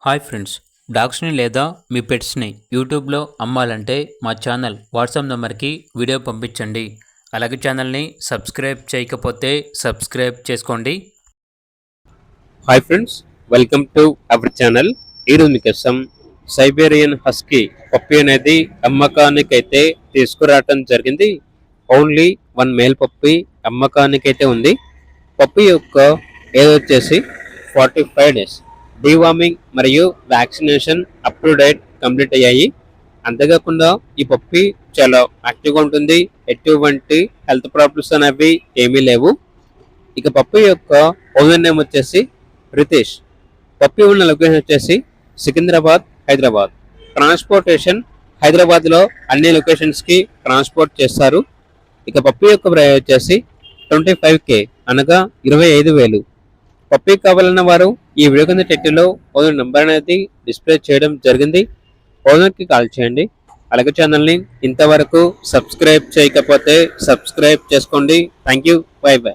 Hi friends, డాగ్స్ని లేదా మీ పెట్స్ని యూట్యూబ్లో అమ్మాలంటే మా ఛానల్ వాట్సాప్ నెంబర్కి వీడియో పంపించండి. అలాగే ఛానల్ని సబ్స్క్రైబ్ చేయకపోతే సబ్స్క్రైబ్ చేసుకోండి. Hi friends, welcome to our channel. ఈరోజు మీకోసం సైబేరియన్ హస్కీ పప్పి అనేది అమ్మకానికైతే తీసుకురావటం జరిగింది. ఓన్లీ వన్ మేల్ పప్పి అమ్మకానికైతే ఉంది. పప్పి యొక్క ఏజ్ వచ్చేసి 45 డేస్. డీవార్మింగ్ మరియు vaccination up to date complete అయ్యాయి. అంతేకాకుండా ఈ పప్పి చాలా యాక్టివ్గా ఉంటుంది. ఎటువంటి హెల్త్ ప్రాబ్లమ్స్ అనేవి ఏమీ లేవు. ఇక పప్పి యొక్క ఓనర్ నేమ్ వచ్చేసి రితేష్. పప్పి ఉన్న లొకేషన్ వచ్చేసి సికింద్రాబాద్, హైదరాబాద్. ట్రాన్స్పోర్టేషన్ హైదరాబాద్లో అన్ని లొకేషన్స్కి ట్రాన్స్పోర్ట్ చేస్తారు. ఇక పప్పి యొక్క ప్రైస్ వచ్చేసి 25K, అనగా 25,000. పప్పి కావాలన్న వారు ఈ వీడియో కింద టైటిల్లో ఓనర్ నెంబర్ అనేది డిస్ప్లే చేయడం జరిగింది. ఓనర్కి కాల్ చేయండి. అలాగే ఛానల్ని ఇంతవరకు సబ్స్క్రైబ్ చేయకపోతే సబ్స్క్రైబ్ చేసుకోండి. Thank you, by by.